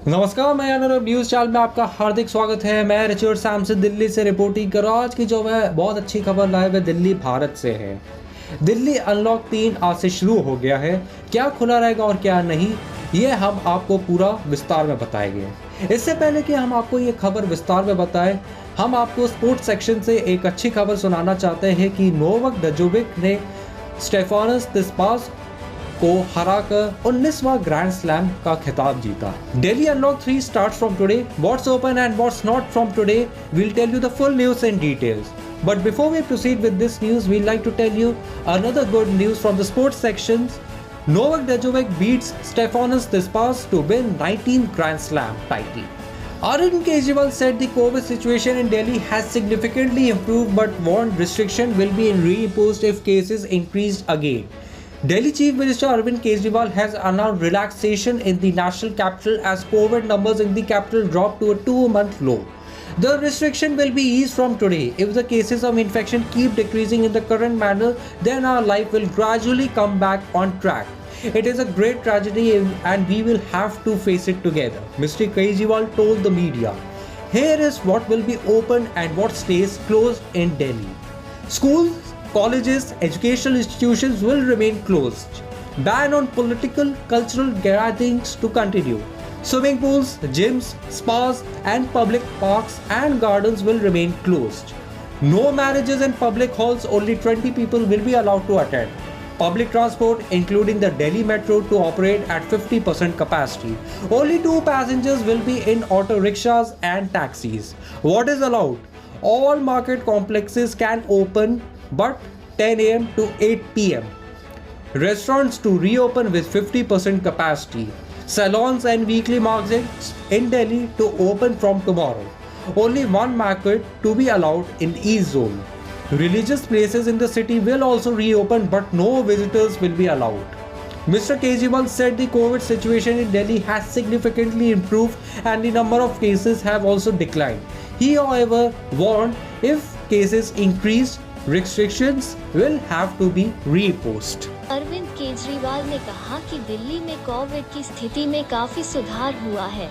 नमस्कार, मैं Anoop news channel में आपका हार्दिक स्वागत है। मैं रिचर्ड सैमसन दिल्ली से रिपोर्टिंग कर रहा हूँ। आज की जो है बहुत अच्छी खबर लाइव है दिल्ली भारत से है। दिल्ली अनलॉक 3 आज से शुरू हो गया है। क्या खुला रहेगा और क्या नहीं, ये हम आपको पूरा विस्तार में बताएंगे। इससे पहले कि हम आपको ये खबर विस्तार में बताएं, हम आपको स्पोर्ट्स सेक्शन से एक अच्छी खबर सुनाना चाहते हैं कि नोवाक जोकोविच ने स्टेफानोस सित्सिपास को हराकर 19वां ग्रैंड स्लैम का खिताब जीता। Delhi Unlock 3 starts from today. What's open and what's not from today, we'll tell you the full news and details. But before we proceed with this news, we'd like to tell you another good news from the sports sections. Novak Djokovic beats Stefanos Tsitsipas to win 19th Grand Slam title. Arvind Kejriwal said the COVID situation in Delhi has significantly improved but warned restriction will be reimposed if cases increased again. Delhi Chief Minister Arvind Kejriwal has announced relaxation in the national capital as COVID numbers in the capital dropped to a 2-month low. The restriction will be eased from today. If the cases of infection keep decreasing in the current manner, then our life will gradually come back on track. It is a great tragedy and we will have to face it together, Mr. Kejriwal told the media. Here is what will be open and what stays closed in Delhi. Schools, colleges, educational institutions will remain closed. Ban on political, cultural gatherings to continue. Swimming pools, gyms, spas, and public parks and gardens will remain closed. No marriages in public halls, only 20 people will be allowed to attend. Public transport, including the Delhi Metro, to operate at 50% capacity. Only 2 passengers will be in auto rickshaws and taxis. What is allowed? All market complexes can open but 10 a.m. to 8 p.m. Restaurants to reopen with 50% capacity. Salons and weekly markets in Delhi to open from tomorrow. Only one market to be allowed in East Zone. Religious places in the city will also reopen but no visitors will be allowed. Mr. Kejriwal said the COVID situation in Delhi has significantly improved and the number of cases have also declined. He, however, warned if cases increase, restrictions will have to be reimposed. Arvind Kejriwal ने कहा कि दिल्ली में Covid की स्थिति में काफी सुधार हुआ है,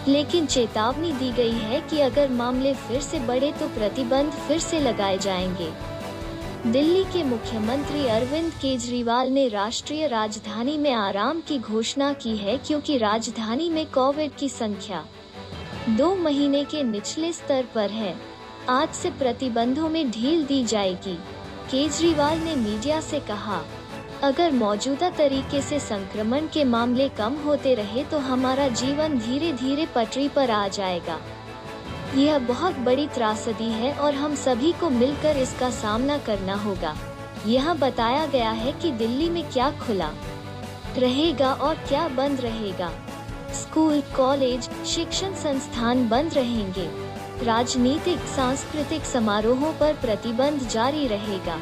लेकिन चेतावनी दी गई है कि अगर मामले फिर से बढ़े तो प्रतिबंध फिर से लगाए जाएंगे। दिल्ली के मुख्यमंत्री अरविंद केजरीवाल ने राष्ट्रीय राजधानी में आराम की घोषणा की है क्योंकि राजधानी में कोविड की संख्या 2 महीने के निचले स्तर पर है। आज से प्रतिबंधों में ढील दी जाएगी। केजरीवाल ने मीडिया से कहा, अगर मौजूदा तरीके से संक्रमण के मामले कम होते रहे तो हमारा जीवन धीरे धीरे पटरी पर आ जाएगा। यह बहुत बड़ी त्रासदी है और हम सभी को मिलकर इसका सामना करना होगा। यह बताया गया है कि दिल्ली में क्या खुला रहेगा और क्या बंद रहेगा। स्कूल, कॉलेज, शिक्षण संस्थान बंद रहेंगे। राजनीतिक, सांस्कृतिक समारोहों पर प्रतिबंध जारी रहेगा।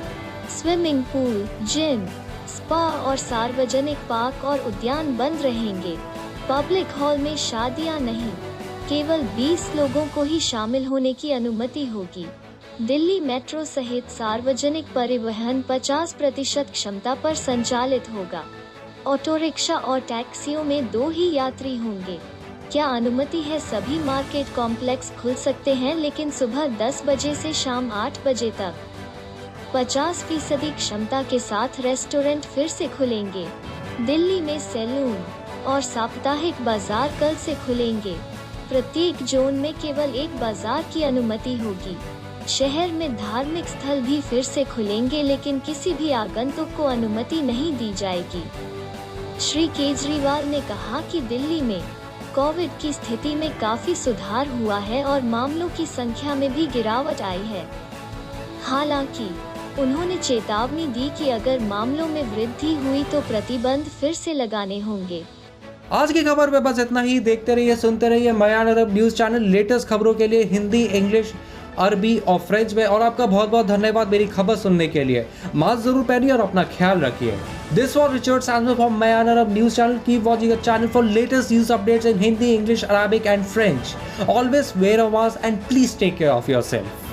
स्विमिंग पूल, जिम, स्पा और सार्वजनिक पार्क और उद्यान बंद रहेंगे। पब्लिक हॉल में शादियां नहीं, केवल 20 लोगों को ही शामिल होने की अनुमति होगी। दिल्ली मेट्रो सहित सार्वजनिक परिवहन 50% क्षमता पर संचालित होगा। ऑटो रिक्शा और टैक्सियों में 2 ही यात्री होंगे। क्या अनुमति है? सभी मार्केट कॉम्प्लेक्स खुल सकते हैं, लेकिन सुबह 10 बजे से शाम 8 बजे तक। 50% क्षमता के साथ रेस्टोरेंट फिर से खुलेंगे। दिल्ली में सैलून और साप्ताहिक बाजार कल से खुलेंगे। प्रत्येक जोन में केवल एक बाजार की अनुमति होगी। शहर में धार्मिक स्थल भी फिर से खुलेंगे, लेकिन किसी भी आगंतुक को अनुमति नहीं दी जाएगी। श्री केजरीवाल ने कहा कि दिल्ली में कोविड की स्थिति में काफी सुधार हुआ है और मामलों की संख्या में भी गिरावट आई है। हालांकि उन्होंने चेतावनी दी कि अगर मामलों में वृद्धि हुई तो प्रतिबंध फिर से लगाने होंगे। आज की खबर में बस इतना ही। देखते रहिए, सुनते रहिए मयान अरब न्यूज चैनल। लेटेस्ट खबरों के लिए हिंदी, इंग्लिश, अरबी और फ्रेंच में। और आपका बहुत बहुत धन्यवाद मेरी खबर सुनने के लिए। मास्क जरूर पहनिए और अपना ख्याल रखिए। This was Richard Samson from Mayan Arab news channel. Keep watching the channel for latest news updates in Hindi, English, Arabic and French. Always wear a mask and please take care of yourself.